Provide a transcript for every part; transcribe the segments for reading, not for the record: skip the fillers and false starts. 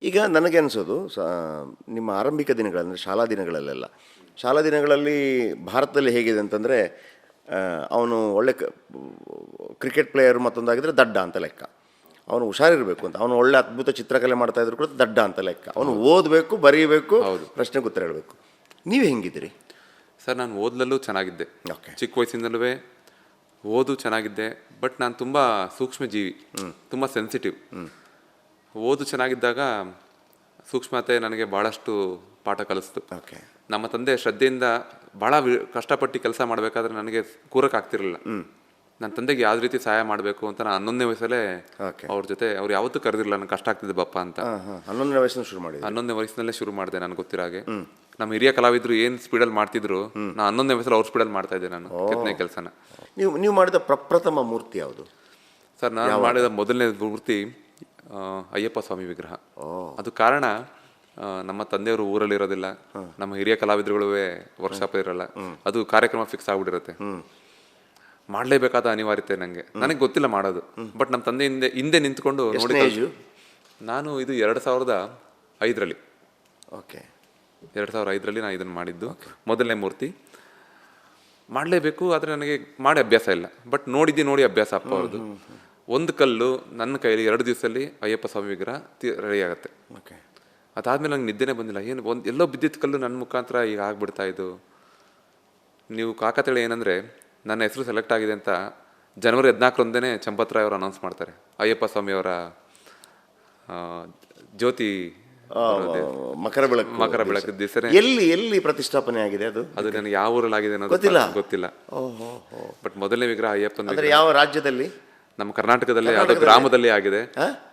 ಈಗ ನನಗೆ ಅನಿಸೋದು ನಿಮ್ಮ ಆರಂಭಿಕ ದಿನಗಳಂದರೆ ಶಾಲಾ ದಿನಗಳಲ್ಲಿ ಭಾರತದಲ್ಲಿ ಹೇಗಿದೆ ಅಂತಂದರೆ ಅವನು ಒಳ್ಳೆ ಕ್ರಿಕೆಟ್ ಪ್ಲೇಯರ್ ಮತ್ತೊಂದಾಗಿದ್ದರೆ ದಡ್ಡ ಅಂತ ಲೆಕ್ಕ. ಅವನು ಹುಷಾರಿರಬೇಕು ಅಂತ, ಅವನು ಒಳ್ಳೆ ಅದ್ಭುತ ಚಿತ್ರಕಲೆ ಮಾಡ್ತಾ ಇದ್ರು ಕೂಡ ದಡ್ಡ ಅಂತ ಲೆಕ್ಕ. ಅವನು ಓದಬೇಕು, ಬರೀಬೇಕು, ಪ್ರಶ್ನೆಗೆ ಉತ್ತರ ಹೇಳಬೇಕು. ನೀವು ಹೆಂಗಿದ್ದೀರಿ ಸರ್? ನಾನು ಓದಲಲ್ಲೂ ಚೆನ್ನಾಗಿದ್ದೆ. ಓಕೆ. ಚಿಕ್ಕ ವಯಸ್ಸಿನಲ್ಲೂ ಓದು ಚೆನ್ನಾಗಿದ್ದೆ. ಬಟ್ ನಾನು ತುಂಬ ಸೂಕ್ಷ್ಮ ಜೀವಿ, ತುಂಬ ಸೆನ್ಸಿಟಿವ್. ಓದು ಚೆನ್ನಾಗಿದ್ದಾಗ ಸೂಕ್ಷ್ಮತೆ ನನಗೆ ಭಾಳಷ್ಟು ಪಾಠ ಕಲಿಸ್ತು. ಓಕೆ. ನಮ್ಮ ತಂದೆ ಶ್ರದ್ಧೆಯಿಂದ ಭಾಳ ಕಷ್ಟಪಟ್ಟು ಕೆಲಸ ಮಾಡಬೇಕಾದ್ರೆ ನನಗೆ ಕೂರಕ್ಕಾಗ್ತಿರಲಿಲ್ಲ. ನನ್ನ ತಂದೆಗೆ ಯಾವ ರೀತಿ ಸಹಾಯ ಮಾಡಬೇಕು ಅಂತ ನಾನು 11ನೇ ವಯಸ್ಸಲ್ಲೇ ಅವ್ರ ಜೊತೆ, ಅವ್ರು ಯಾವತ್ತೂ ಕರೆದಿರಲಿಲ್ಲ ನನಗೆ ಕಷ್ಟ ಆಗ್ತಿದೆ ಬಪ್ಪ ಅಂತ. 11ನೇ ವಯಸ್ಸಿನಲ್ಲಿ ಶುರು ಮಾಡಿದೆ. 11ನೇ ವಯಸ್ಸಿನಲ್ಲೇ ಶುರು ಮಾಡಿದೆ. ನನಗೆ ಗೊತ್ತಿರೋ ಹಾಗೆ ನಮ್ಮ ಹಿರಿಯ ಕಲಾವಿದರು ಏನು ಸ್ಪೀಡಲ್ಲಿ ಮಾಡ್ತಿದ್ರು, ನಾನು 11ನೇ ವಯಸ್ಸಲ್ಲಿ ಅವ್ರ ಸ್ಪೀಡಲ್ಲಿ ಮಾಡ್ತಾ ಇದ್ದೆ ನಾನು ಕೆತ್ತನೆ ಕೆಲಸನ. ನೀವು ಮಾಡಿದ ಪ್ರಪ್ರಥಮ ಮೂರ್ತಿ ಯಾವುದು ಸರ್? ನಾನು ಮಾಡಿದ ಮೊದಲನೇ ಮೂರ್ತಿ ಅಯ್ಯಪ್ಪ ಸ್ವಾಮಿ ವಿಗ್ರಹ. ಅದು ಕಾರಣ, ನಮ್ಮ ತಂದೆಯವರು ಊರಲ್ಲಿ ಇರೋದಿಲ್ಲ, ನಮ್ಮ ಹಿರಿಯ ಕಲಾವಿದರುಗಳು ವರ್ಕ್ಶಾಪ್ ಇರಲ್ಲ, ಅದು ಕಾರ್ಯಕ್ರಮ ಫಿಕ್ಸ್ ಆಗ್ಬಿಟ್ಟಿರುತ್ತೆ. ಮಾಡಲೇಬೇಕಾದ ಅನಿವಾರ್ಯತೆ ನನಗೆ ಗೊತ್ತಿಲ್ಲ ಮಾಡೋದು. ಬಟ್ ನಮ್ಮ ತಂದೆ ಹಿಂದೆ ನಿಂತ್ಕೊಂಡು ನೋಡಿ. ನಾನು ಇದು 2005ರಲ್ಲಿ. ಓಕೆ. 2005ರಲ್ಲಿ ನಾನು ಇದನ್ನು ಮಾಡಿದ್ದು ಮೊದಲನೇ ಮೂರ್ತಿ. ಮಾಡಲೇಬೇಕು, ಆದರೆ ನನಗೆ ಮಾಡಿ ಅಭ್ಯಾಸ ಇಲ್ಲ. ಬಟ್ ನೋಡಿ ಅಭ್ಯಾಸ ಅಪ್ಪ ಅವ್ರದ್ದು. ಒಂದು ಕಲ್ಲು ನನ್ನ ಕೈಯಲ್ಲಿ 2 ದಿವಸದಲ್ಲಿ ಅಯ್ಯಪ್ಪ ಸ್ವಾಮಿ ವಿಗ್ರಹ ರೆಡಿ ಆಗುತ್ತೆ. ಓಕೆ. ಅದಾದಮೇಲೆ ನಂಗೆ ನಿದ್ದೆನೇ ಬಂದಿಲ್ಲ. ಏನು ಎಲ್ಲೋ ಬಿದ್ದಿದ್ದ ಕಲ್ಲು ನನ್ನ ಮುಖಾಂತರ ಈಗ ಆಗ್ಬಿಡ್ತಾ ಇದು. ನೀವು ಕಾಕತಳಿ ಏನಂದರೆ, ನನ್ನ ಹೆಸರು ಸೆಲೆಕ್ಟ್ ಆಗಿದೆ ಅಂತ ಜನವರಿ 14ರಂದೇ ಚಂಪತ್ರಾಯ್ ಅವರು ಅನೌನ್ಸ್ ಮಾಡ್ತಾರೆ. ಅಯ್ಯಪ್ಪ ಸ್ವಾಮಿಯವರ ಜ್ಯೋತಿ ಮಕರ ಬೆಳಕು ದಿವಸನೇ. ಎಲ್ಲಿ ಪ್ರತಿಷ್ಠಾಪನೆ ಆಗಿದೆ ಅದು ನನಗೆ ಯಾವ ಊರಲ್ಲಿ ಆಗಿದೆ ಅನ್ನೋದು ಗೊತ್ತಿಲ್ಲ. ಬಟ್ ಮೊದಲನೇ ವಿಗ್ರಹ ಅಯ್ಯಪ್ಪನ ಯಾವ ರಾಜ್ಯದಲ್ಲಿ? ನಮ್ಮ ಕರ್ನಾಟಕದಲ್ಲಿ ಯಾವುದೋ ಗ್ರಾಮದಲ್ಲಿ ಆಗಿದೆ.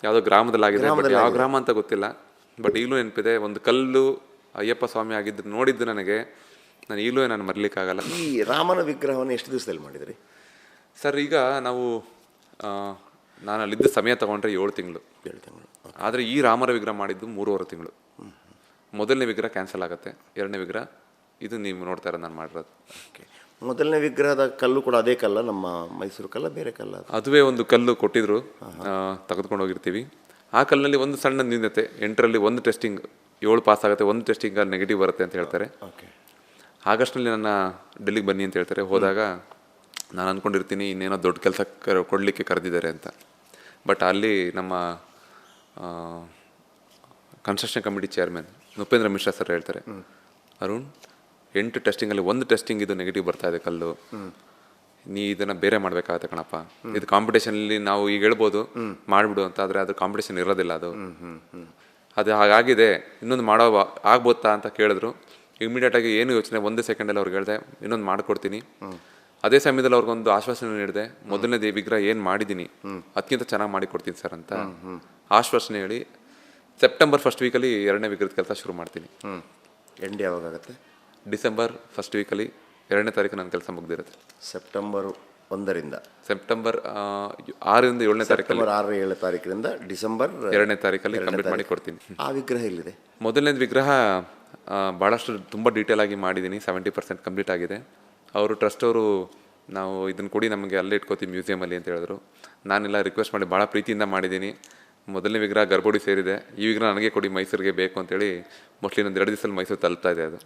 ಯಾವುದೋ ಗ್ರಾಮದಲ್ಲಿ ಆಗಿದೆ, ಬಟ್ ಯಾವ ಗ್ರಾಮ ಅಂತ ಗೊತ್ತಿಲ್ಲ. ಬಟ್ ಈಗಲೂ ನೆನಪಿದೆ, ಒಂದು ಕಲ್ಲು ಅಯ್ಯಪ್ಪ ಸ್ವಾಮಿ ಆಗಿದ್ದು ನೋಡಿದ್ದು ನನಗೆ, ನಾನು ಈಗಲೂ ನಾನು ಮರಲಿಕ್ಕಾಗಲ್ಲ. ಈ ರಾಮನ ವಿಗ್ರಹವನ್ನು ಎಷ್ಟು ದಿವಸದಲ್ಲಿ ಮಾಡಿದ್ರಿ ಸರ್? ಈಗ ನಾನು ಅಲ್ಲಿದ್ದ ಸಮಯ ತಗೊಂಡ್ರೆ 7 ತಿಂಗಳು. ಆದರೆ ಈ ರಾಮರ ವಿಗ್ರಹ ಮಾಡಿದ್ದು 3.5 ತಿಂಗಳು. ಮೊದಲನೇ ವಿಗ್ರಹ ಕ್ಯಾನ್ಸಲ್ ಆಗುತ್ತೆ, 2ನೇ ವಿಗ್ರಹ ಇದು ನೀವು ನೋಡ್ತಾ ಇರೋದು ನಾನು ಮಾಡಿರೋದು. ಓಕೆ. ಮೊದಲನೇ ವಿಗ್ರಹದ ಕಲ್ಲು ಕೂಡ ಅದೇ ಕಲ್ಲ, ನಮ್ಮ ಮೈಸೂರು ಕಲ್ಲ, ಬೇರೆ ಕಲ್ಲ? ಅದುವೇ ಒಂದು ಕಲ್ಲು ಕೊಟ್ಟಿದ್ರು, ತೆಗೆದುಕೊಂಡು ಹೋಗಿರ್ತೀವಿ. ಆ ಕಲ್ಲಿನಲ್ಲಿ ಒಂದು ಸಣ್ಣ ನ್ಯೂನತೆ, 8ರಲ್ಲಿ ಒಂದು ಟೆಸ್ಟಿಂಗ್ 7 ಪಾಸ್ ಆಗುತ್ತೆ, ಒಂದು ಟೆಸ್ಟಿಂಗ್ ನೆಗೆಟಿವ್ ಬರುತ್ತೆ ಅಂತ ಹೇಳ್ತಾರೆ. ಓಕೆ. ಆಗಸ್ಟ್ನಲ್ಲಿ ನನ್ನ ಡೆಲ್ಲಿಗೆ ಬನ್ನಿ ಅಂತ ಹೇಳ್ತಾರೆ. ಹೋದಾಗ ನಾನು ಅಂದ್ಕೊಂಡಿರ್ತೀನಿ ಇನ್ನೇನೋ ದೊಡ್ಡ ಕೆಲಸ ಕೊಡಲಿಕ್ಕೆ ಕರೆದಿದ್ದಾರೆ ಅಂತ. ಬಟ್ ಅಲ್ಲಿ ನಮ್ಮ construction committee chairman Nripendra Mishra sir ಹೇಳ್ತಾರೆ, ಅರುಣ್ 8 ಟೆಸ್ಟಿಂಗಲ್ಲಿ ಒಂದು ಟೆಸ್ಟಿಂಗ್ ಇದು ನೆಗೆಟಿವ್ ಬರ್ತಾ ಇದೆ ಕಲ್ಲು, ನೀ ಇದನ್ನು ಬೇರೆ ಮಾಡಬೇಕಾಗತ್ತೆ ಕಣಪ್ಪ. ಇದು ಕಾಂಪಿಟೇಷನಲ್ಲಿ ನಾವು ಈಗ ಹೇಳ್ಬೋದು ಮಾಡಿಬಿಡು ಅಂತ, ಆದರೆ ಅದು ಕಾಂಪಿಟೇಷನ್ ಇರೋದಿಲ್ಲ. ಅದು ಹಾಗಾಗಿದೆ, ಇನ್ನೊಂದು ಮಾಡೋ ಆಗ್ಬೋತ್ತಾ ಅಂತ ಕೇಳಿದ್ರು. ಇಮಿಡಿಯೇಟಾಗಿ ಏನು ಯೋಚನೆ, 1 ಸೆಕೆಂಡಲ್ಲಿ ಅವ್ರಿಗೆ ಹೇಳಿದೆ ಇನ್ನೊಂದು ಮಾಡಿಕೊಡ್ತೀನಿ. ಅದೇ ಸಮಯದಲ್ಲಿ ಅವ್ರಿಗೊಂದು ಆಶ್ವಾಸನೆ ನೀಡಿದೆ, ಮೊದಲನೇ ವಿಗ್ರಹ ಏನು ಮಾಡಿದ್ದೀನಿ ಅದಕ್ಕಿಂತ ಚೆನ್ನಾಗಿ ಮಾಡಿಕೊಡ್ತೀನಿ ಸರ್ ಅಂತ ಆಶ್ವಾಸನೆ ಹೇಳಿ ಸೆಪ್ಟೆಂಬರ್ 1st ವೀಕಲ್ಲಿ 2ನೇ ವಿಗ್ರಹದ ಕೆಲಸ ಶುರು ಮಾಡ್ತೀನಿ. ಎಂಡ್ ಯಾವಾಗುತ್ತೆ? ಡಿಸೆಂಬರ್ 1st ವೀಕಲ್ಲಿ 2ನೇ ತಾರೀಕು ನನ್ನ ಕೆಲಸ ಮುಗ್ದಿರುತ್ತೆ. ಸೆಪ್ಟೆಂಬರ್ 1ರಿಂದ ಸೆಪ್ಟೆಂಬರ್ 6ರಿಂದ 7ನೇ ತಾರೀಕಲ್ಲಿ, 6-7 ತಾರೀಕಿನಿಂದ ಡಿಸೆಂಬರ್ 2ನೇ ತಾರೀಕಲ್ಲಿ ಕಂಪ್ಲೀಟ್ ಮಾಡಿ ಕೊಡ್ತೀನಿ. ಆ ವಿಗ್ರಹ ಎಲ್ಲಿದೆ? ಮೊದಲನೇ ವಿಗ್ರಹ ಭಾಳಷ್ಟು ತುಂಬ ಡೀಟೇಲ್ ಆಗಿ ಮಾಡಿದ್ದೀನಿ, 70% ಕಂಪ್ಲೀಟ್ ಆಗಿದೆ. ಅವರು ಟ್ರಸ್ಟ್ ಅವರು ನಾವು ಇದನ್ನು ಕೊಡಿ ನಮಗೆ ಅಲ್ಲೇ ಇಟ್ಕೋತೀವಿ ಮ್ಯೂಸಿಯಮಲ್ಲಿ ಅಂತ ಹೇಳಿದ್ರು. ನಾನೆಲ್ಲ ರಿಕ್ವೆಸ್ಟ್ ಮಾಡಿ ಭಾಳ ಪ್ರೀತಿಯಿಂದ ಮಾಡಿದ್ದೀನಿ. ಮೊದಲನೇ ವಿಗ್ರಹ ಗರ್ಭಗುಡಿ ಸೇರಿದೆ, ಈ ವಿಗ್ರಹ ನನಗೆ ಕೊಡಿ ಮೈಸೂರಿಗೆ ಬೇಕು ಅಂತೇಳಿ ಮೋಸ್ಟ್ಲಿ ಇನ್ನೊಂದು 2 ದಿವಸದಲ್ಲಿ ಮೈಸೂರು ತಲುಪ್ತಾ ಇದೆ ಅದು.